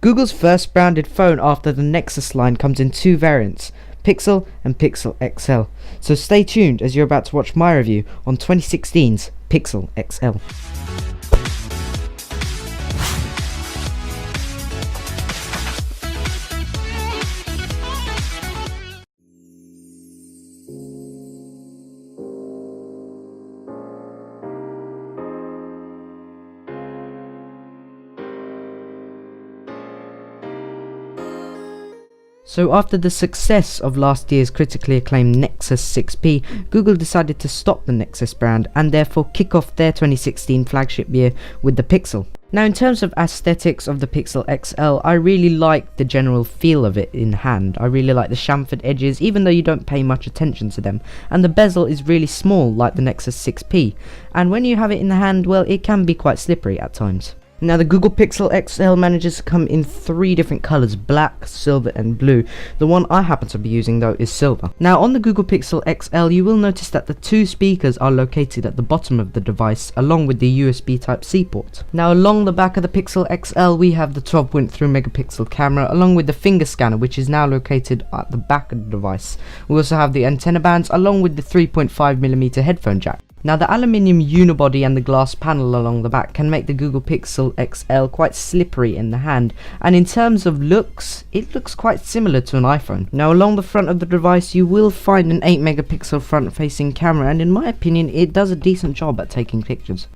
Google's first branded phone after the Nexus line comes in two variants, Pixel and Pixel XL. So stay tuned as you're about to watch my review on 2016's Pixel XL. So after the success of last year's critically acclaimed Nexus 6P, Google decided to stop the Nexus brand and therefore kick off their 2016 flagship year with the Pixel. Now in terms of aesthetics of the Pixel XL, I really like the general feel of it in hand. I really like the chamfered edges, even though you don't pay much attention to them. And the bezel is really small like the Nexus 6P. And when you have it in the hand, well, it can be quite slippery at times. Now the Google Pixel XL manages to come in three different colours, black, silver and blue. The one I happen to be using though is silver. Now on the Google Pixel XL you will notice that the two speakers are located at the bottom of the device along with the USB Type-C port. Now along the back of the Pixel XL we have the 12.3 megapixel camera along with the finger scanner, which is now located at the back of the device. We also have the antenna bands along with the 3.5mm headphone jack. Now the aluminium unibody and the glass panel along the back can make the Google Pixel XL quite slippery in the hand, and in terms of looks, it looks quite similar to an iPhone. Now along the front of the device you will find an 8 megapixel front facing camera, and in my opinion it does a decent job at taking pictures.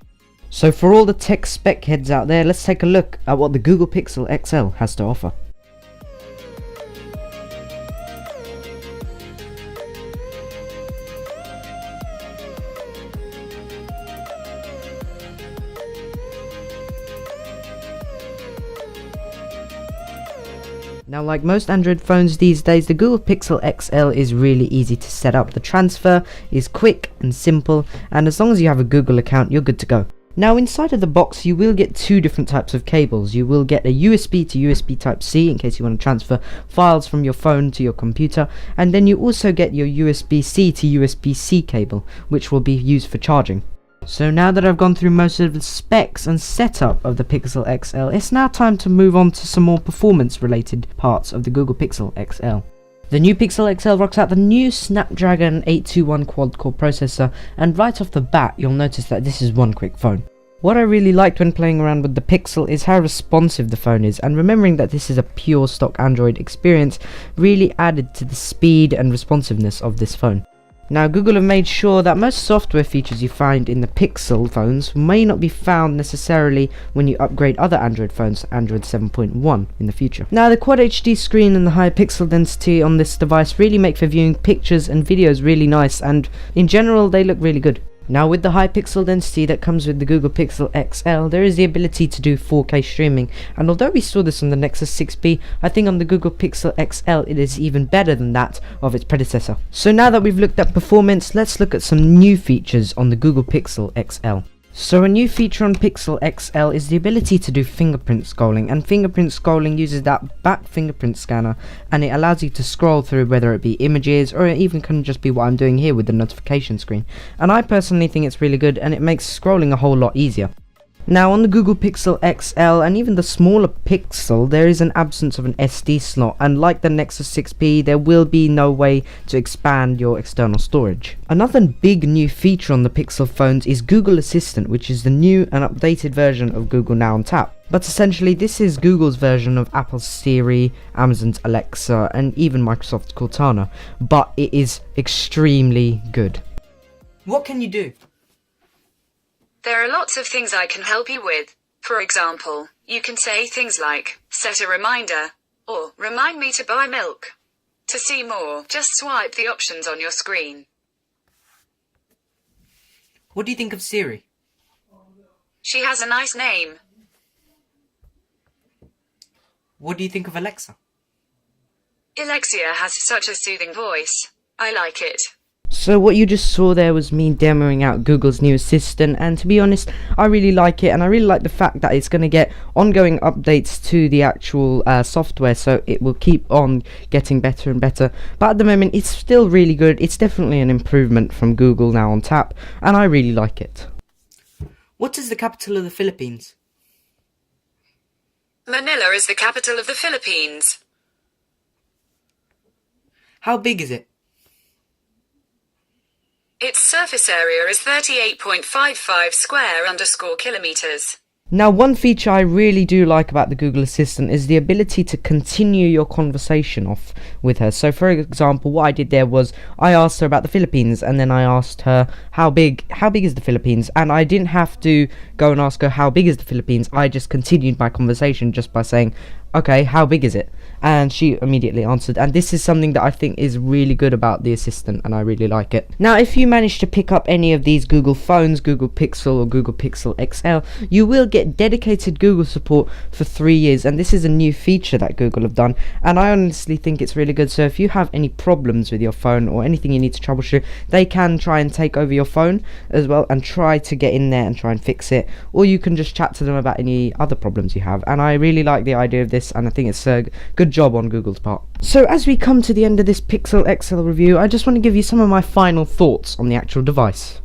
So for all the tech spec heads out there, let's take a look at what the Google Pixel XL has to offer. Now like most Android phones these days, the Google Pixel XL is really easy to set up. The transfer is quick and simple, and as long as you have a Google account you're good to go. Now inside of the box you will get two different types of cables. You will get a USB to USB Type-C in case you want to transfer files from your phone to your computer, and then you also get your USB-C to USB-C cable, which will be used for charging. So now that I've gone through most of the specs and setup of the Pixel XL, it's now time to move on to some more performance related parts of the Google Pixel XL. The new Pixel XL rocks out the new Snapdragon 821 quad-core processor, and right off the bat you'll notice that this is one quick phone. What I really liked when playing around with the Pixel is how responsive the phone is, and remembering that this is a pure stock Android experience really added to the speed and responsiveness of this phone. Now Google have made sure that most software features you find in the Pixel phones may not be found necessarily when you upgrade other Android phones to Android 7.1 in the future. Now the Quad HD screen and the high pixel density on this device really make for viewing pictures and videos really nice, and in general they look really good. Now with the high pixel density that comes with the Google Pixel XL, there is the ability to do 4K streaming, and although we saw this on the Nexus 6P, I think on the Google Pixel XL it is even better than that of its predecessor. So now that we've looked at performance, let's look at some new features on the Google Pixel XL. So a new feature on Pixel XL is the ability to do fingerprint scrolling, and fingerprint scrolling uses that back fingerprint scanner, and it allows you to scroll through whether it be images or it even can just be what I'm doing here with the notification screen. And I personally think it's really good, and it makes scrolling a whole lot easier. Now on the Google Pixel XL and even the smaller Pixel, there is an absence of an SD slot, and like the Nexus 6P there will be no way to expand your external storage. Another big new feature on the Pixel phones is Google Assistant, which is the new and updated version of Google Now on Tap. But essentially this is Google's version of Apple's Siri, Amazon's Alexa and even Microsoft's Cortana, but it is extremely good. What can you do? There are lots of things I can help you with. For example, you can say things like, set a reminder, or remind me to buy milk. To see more, just swipe the options on your screen. What do you think of Siri? She has a nice name. What do you think of Alexa? Alexia has such a soothing voice. I like it. So what you just saw there was me demoing out Google's new assistant, and to be honest I really like it, and I really like the fact that it's going to get ongoing updates to the actual software, so it will keep on getting better and better. But at the moment it's still really good. It's definitely an improvement from Google Now on Tap, and I really like it. What is the capital of the Philippines? Manila is the capital of the Philippines. How big is it? Its surface area is 38.55 square _ kilometers. Now, one feature I really do like about the Google Assistant is the ability to continue your conversation off with her. So, for example, what I did there was I asked her about the Philippines, and then I asked her how big is the Philippines, and I didn't have to go and ask her how big is the Philippines. I just continued my conversation just by saying, okay, how big is it? And she immediately answered, and this is something that I think is really good about the Assistant, and I really like it. Now, if you manage to pick up any of these Google phones, Google Pixel or Google Pixel XL, you will get dedicated Google support for 3 years, and this is a new feature that Google have done, and I honestly think it's really good. So if you have any problems with your phone or anything you need to troubleshoot, they can try and take over your phone as well and try to get in there and try and fix it, or you can just chat to them about any other problems you have. And I really like the idea of this, and I think it's a good job on Google's part. So as we come to the end of this Pixel XL review, I just want to give you some of my final thoughts on the actual device.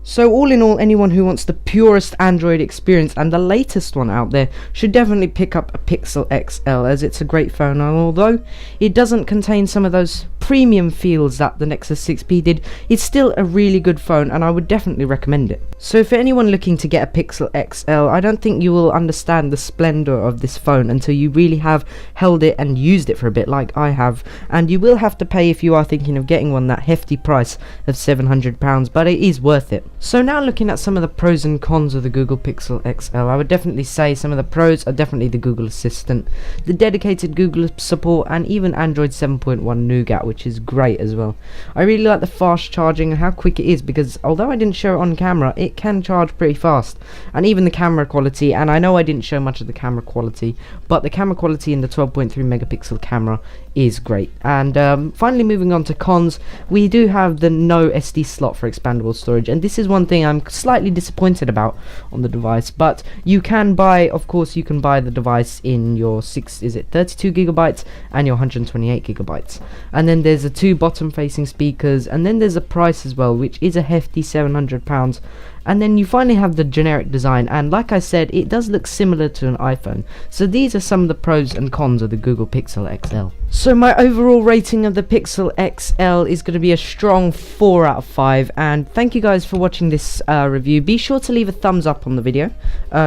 So all in all, anyone who wants the purest Android experience and the latest one out there should definitely pick up a Pixel XL, as it's a great phone, and although it doesn't contain some of those premium feels that the Nexus 6P did, it's still a really good phone, and I would definitely recommend it. So for anyone looking to get a Pixel XL, I don't think you will understand the splendor of this phone until you really have held it and used it for a bit like I have, and you will have to pay, if you are thinking of getting one, that hefty price of £700, but it is worth it. So now looking at some of the pros and cons of the Google Pixel XL, I would definitely say some of the pros are definitely the Google Assistant, the dedicated Google support, and even Android 7.1 Nougat, which is great as well. I really like the fast charging and how quick it is, because although I didn't show it on camera, it can charge pretty fast, and even the camera quality, and I know I didn't show much of the camera quality, but the camera quality in the 12.3 megapixel camera is great. And finally, moving on to cons, we do have the no SD slot for expandable storage, and this is one thing I'm slightly disappointed about on the device, but you can buy, of course, you can buy the device in your 32 gigabytes and your 128 gigabytes, and then there's the 2 bottom facing speakers, and then there's a price as well, which is a hefty £700. And then you finally have the generic design, and like I said, it does look similar to an iPhone. So these are some of the pros and cons of the Google Pixel XL. So my overall rating of the Pixel XL is going to be a strong 4 out of 5, and thank you guys for watching this review. Be sure to leave a thumbs up on the video,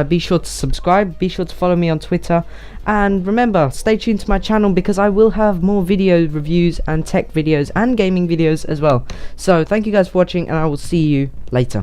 be sure to subscribe, be sure to follow me on Twitter, and remember, stay tuned to my channel because I will have more video reviews and tech videos and gaming videos as well. So thank you guys for watching, and I will see you later.